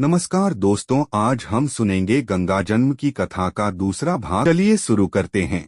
नमस्कार दोस्तों, आज हम सुनेंगे गंगा जन्म की कथा का दूसरा भाग। चलिए शुरू करते हैं।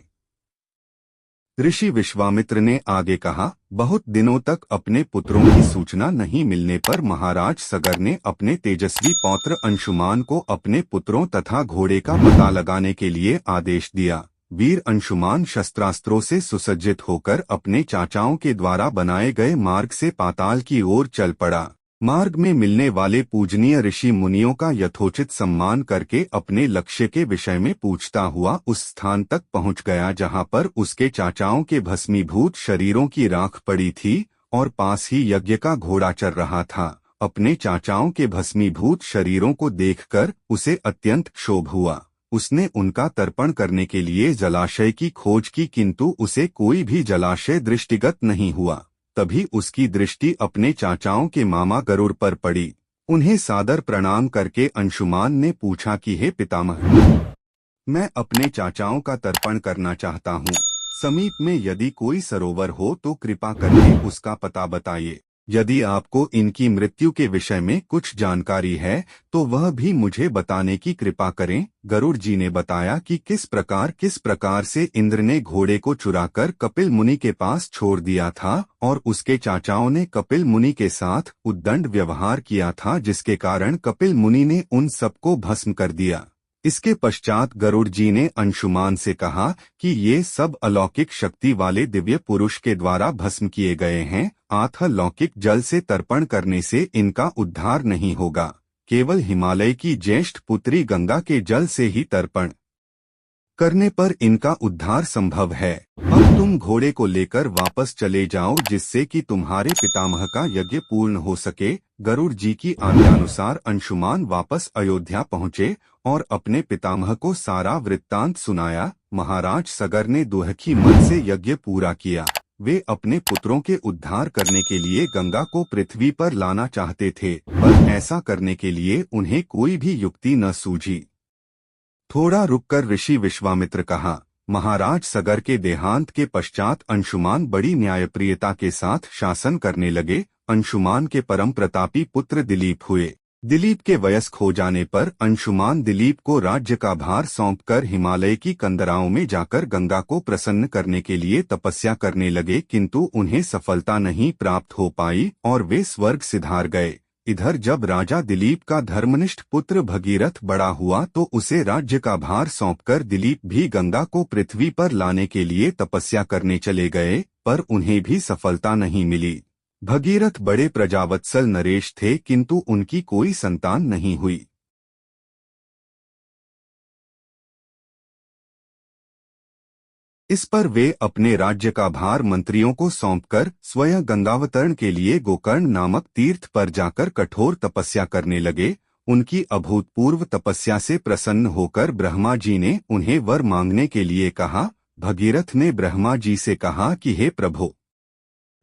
ऋषि विश्वामित्र ने आगे कहा, बहुत दिनों तक अपने पुत्रों की सूचना नहीं मिलने पर महाराज सगर ने अपने तेजस्वी पौत्र अंशुमान को अपने पुत्रों तथा घोड़े का पता लगाने के लिए आदेश दिया। वीर अंशुमान शस्त्रास्त्रों से सुसज्जित होकर अपने चाचाओं के द्वारा बनाए गए मार्ग से पाताल की ओर चल पड़ा। मार्ग में मिलने वाले पूजनीय ऋषि मुनियों का यथोचित सम्मान करके अपने लक्ष्य के विषय में पूछता हुआ उस स्थान तक पहुंच गया जहां पर उसके चाचाओं के भस्मीभूत शरीरों की राख पड़ी थी और पास ही यज्ञ का घोड़ा चल रहा था। अपने चाचाओं के भस्मीभूत शरीरों को देखकर उसे अत्यंत क्षोभ हुआ। उसने उनका तर्पण करने के लिए जलाशय की खोज की, किंतु उसे कोई भी जलाशय दृष्टिगत नहीं हुआ। तभी उसकी दृष्टि अपने चाचाओं के मामा गरुड़ पर पड़ी। उन्हें सादर प्रणाम करके अंशुमान ने पूछा कि हे पितामह, मैं अपने चाचाओं का तर्पण करना चाहता हूँ। समीप में यदि कोई सरोवर हो तो कृपा करके उसका पता बताइए। यदि आपको इनकी मृत्यु के विषय में कुछ जानकारी है तो वह भी मुझे बताने की कृपा करें। गरुड़ जी ने बताया कि किस प्रकार से इंद्र ने घोड़े को चुराकर कपिल मुनि के पास छोड़ दिया था और उसके चाचाओं ने कपिल मुनि के साथ उद्दंड व्यवहार किया था, जिसके कारण कपिल मुनि ने उन सबको भस्म कर दिया। इसके पश्चात गरुड़ जी ने अंशुमान से कहा कि ये सब अलौकिक शक्ति वाले दिव्य पुरुष के द्वारा भस्म किए गए हैं। अतः लौकिक जल से तर्पण करने से इनका उद्धार नहीं होगा। केवल हिमालय की ज्येष्ठ पुत्री गंगा के जल से ही तर्पण करने पर इनका उद्धार संभव है। अब तुम घोड़े को लेकर वापस चले जाओ, जिससे कि तुम्हारे पितामह का यज्ञ पूर्ण हो सके। गरुड़ जी की आज्ञानुसार अंशुमान वापस अयोध्या पहुँचे और अपने पितामह को सारा वृत्तांत सुनाया। महाराज सगर ने दुखी मन से यज्ञ पूरा किया। वे अपने पुत्रों के उद्धार करने के लिए गंगा को पृथ्वी पर लाना चाहते थे, पर ऐसा करने के लिए उन्हें कोई भी युक्ति न सूझी। थोड़ा रुककर ऋषि विश्वामित्र कहा, महाराज सगर के देहांत के पश्चात अंशुमान बड़ी न्यायप्रियता के साथ शासन करने लगे। अंशुमान के परम प्रतापी पुत्र दिलीप हुए। दिलीप के वयस्क हो जाने पर अंशुमान दिलीप को राज्य का भार सौंपकर हिमालय की कंदराओं में जाकर गंगा को प्रसन्न करने के लिए तपस्या करने लगे, किंतु उन्हें सफलता नहीं प्राप्त हो पाई और वे स्वर्ग सिधार गए। इधर जब राजा दिलीप का धर्मनिष्ठ पुत्र भगीरथ बड़ा हुआ तो उसे राज्य का भार सौंपकर दिलीप भी गंगा को पृथ्वी पर लाने के लिए तपस्या करने चले गए, पर उन्हें भी सफलता नहीं मिली। भगीरथ बड़े प्रजावत्सल नरेश थे, किंतु उनकी कोई संतान नहीं हुई। इस पर वे अपने राज्य का भार मंत्रियों को सौंपकर स्वयं गंगावतरण के लिए गोकर्ण नामक तीर्थ पर जाकर कठोर तपस्या करने लगे। उनकी अभूतपूर्व तपस्या से प्रसन्न होकर ब्रह्मा जी ने उन्हें वर मांगने के लिए कहा। भगीरथ ने ब्रह्मा जी से कहा कि हे प्रभु,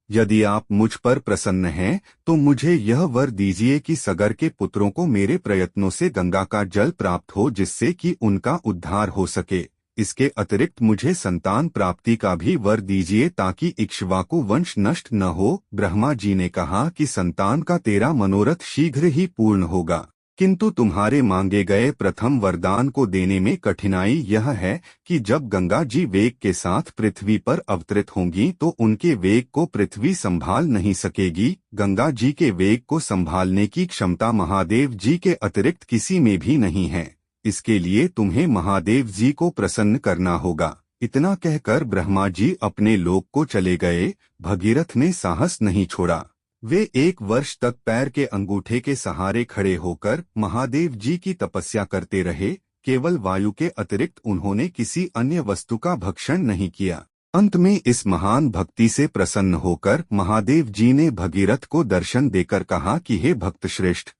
यदि आप मुझ पर प्रसन्न हैं तो मुझे यह वर दीजिए कि सगर के पुत्रों को मेरे प्रयत्नों से गंगा का जल प्राप्त हो, जिससे कि उनका उद्धार हो सके। इसके अतिरिक्त मुझे संतान प्राप्ति का भी वर दीजिए ताकि इक्ष्वाकु वंश नष्ट न हो। ब्रह्मा जी ने कहा कि संतान का तेरा मनोरथ शीघ्र ही पूर्ण होगा, किंतु तुम्हारे मांगे गए प्रथम वरदान को देने में कठिनाई यह है कि जब गंगा जी वेग के साथ पृथ्वी पर अवतरित होंगी तो उनके वेग को पृथ्वी संभाल नहीं सकेगी। गंगा जी के वेग को संभालने की क्षमता महादेव जी के अतिरिक्त किसी में भी नहीं है। इसके लिए तुम्हें महादेव जी को प्रसन्न करना होगा। इतना कहकर ब्रह्मा जी अपने लोक को चले गए। भगीरथ ने साहस नहीं छोड़ा। वे 1 वर्ष तक पैर के अंगूठे के सहारे खड़े होकर महादेव जी की तपस्या करते रहे। केवल वायु के अतिरिक्त उन्होंने किसी अन्य वस्तु का भक्षण नहीं किया। अंत में इस महान भक्ति से प्रसन्न होकर महादेव जी ने भगीरथ को दर्शन देकर कहा कि हे भक्त श्रेष्ठ,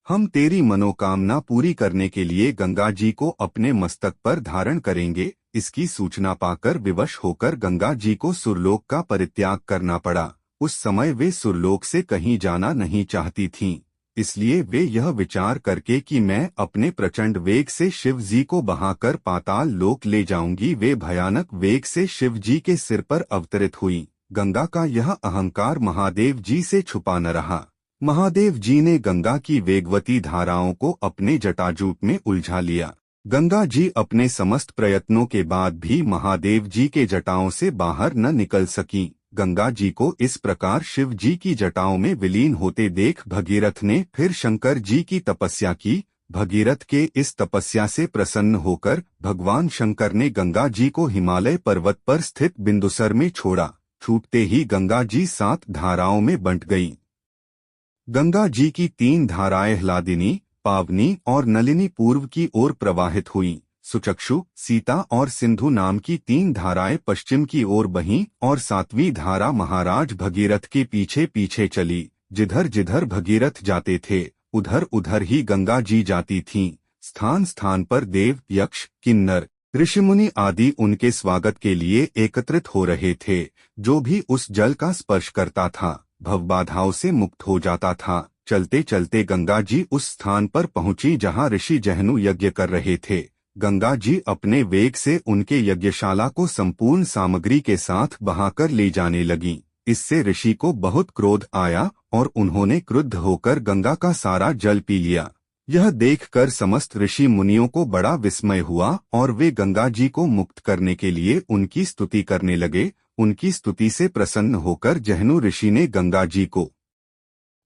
हम तेरी मनोकामना पूरी करने के लिए गंगा जी को अपने मस्तक पर धारण करेंगे। इसकी सूचना पाकर विवश होकर गंगा जी को सुरलोक का परित्याग करना पड़ा। उस समय वे सुरलोक से कहीं जाना नहीं चाहती थीं, इसलिए वे यह विचार करके कि मैं अपने प्रचंड वेग से शिव जी को बहाकर पाताल लोक ले जाऊंगी, वे भयानक वेग से शिव जी के सिर पर अवतरित हुई। गंगा का यह अहंकार महादेव जी से छुपा न रहा। महादेव जी ने गंगा की वेगवती धाराओं को अपने जटाजूट में उलझा लिया। गंगा जी अपने समस्त प्रयत्नों के बाद भी महादेव जी के जटाओं से बाहर न निकल सकीं। गंगा जी को इस प्रकार शिव जी की जटाओं में विलीन होते देख भगीरथ ने फिर शंकर जी की तपस्या की। भगीरथ के इस तपस्या से प्रसन्न होकर भगवान शंकर ने गंगा जी को हिमालय पर्वत पर स्थित बिंदुसर में छोड़ा। छूटते ही गंगा जी 7 धाराओं में बंट गईं। गंगा जी की 3 धाराएं ह्लादिनी, पावनी और नलिनी पूर्व की ओर प्रवाहित हुईं। सुचक्षु, सीता और सिंधु नाम की 3 धाराएं पश्चिम की ओर बहीं और 7वीं धारा महाराज भगीरथ के पीछे पीछे चली। जिधर जिधर भगीरथ जाते थे उधर उधर ही गंगा जी जाती थीं। स्थान स्थान पर देव, यक्ष, किन्नर, ऋषिमुनि आदि उनके स्वागत के लिए एकत्रित हो रहे थे। जो भी उस जल का स्पर्श करता था भवबाधाओं से मुक्त हो जाता था। चलते चलते गंगा जी उस स्थान पर पहुंची जहां ऋषि जहनु यज्ञ कर रहे थे। गंगा जी अपने वेग से उनके यज्ञशाला को संपूर्ण सामग्री के साथ बहाकर ले जाने लगीं। इससे ऋषि को बहुत क्रोध आया और उन्होंने क्रुद्ध होकर गंगा का सारा जल पी लिया। यह देखकर समस्त ऋषि मुनियों को बड़ा विस्मय हुआ और वे गंगा जी को मुक्त करने के लिए उनकी स्तुति करने लगे। उनकी स्तुति से प्रसन्न होकर जहनु ऋषि ने गंगा जी को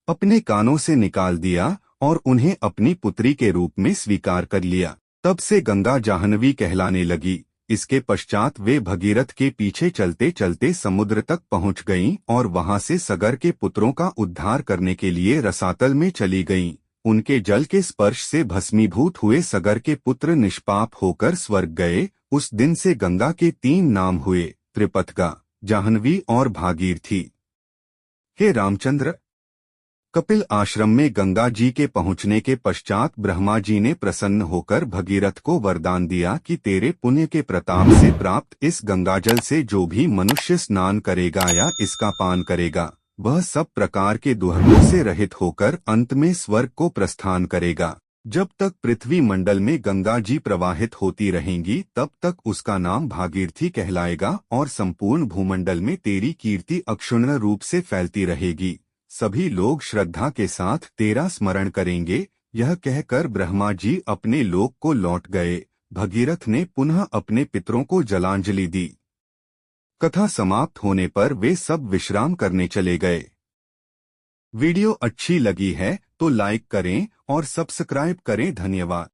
अपने कानों से निकाल दिया और उन्हें अपनी पुत्री के रूप में स्वीकार कर लिया। तब से गंगा जाह्नवी कहलाने लगी। इसके पश्चात वे भगीरथ के पीछे चलते चलते समुद्र तक पहुंच गईं और वहां से सगर के पुत्रों का उद्धार करने के लिए रसातल में चली गईं। उनके जल के स्पर्श से भस्मीभूत हुए सगर के पुत्र निष्पाप होकर स्वर्ग गए। उस दिन से गंगा के 3 नाम हुए, त्रिपथगा, जाह्नवी और भागीरथी। हे रामचंद्र, कपिल आश्रम में गंगा जी के पहुंचने के पश्चात ब्रह्मा जी ने प्रसन्न होकर भगीरथ को वरदान दिया कि तेरे पुण्य के प्रताप से प्राप्त इस गंगाजल से जो भी मनुष्य स्नान करेगा या इसका पान करेगा वह सब प्रकार के दुर्गुणों से रहित होकर अंत में स्वर्ग को प्रस्थान करेगा। जब तक पृथ्वी मंडल में गंगा जी प्रवाहित होती रहेंगी तब तक उसका नाम भागीरथी कहलाएगा और संपूर्ण भूमंडल में तेरी कीर्ति अक्षुण्ण रूप से फैलती रहेगी। सभी लोग श्रद्धा के साथ तेरा स्मरण करेंगे। यह कहकर ब्रह्मा जी अपने लोक को लौट गए। भगीरथ ने पुनः अपने पितरों को जलांजलि दी। कथा समाप्त होने पर वे सब विश्राम करने चले गए। वीडियो अच्छी लगी है तो लाइक करें और सब्सक्राइब करें। धन्यवाद।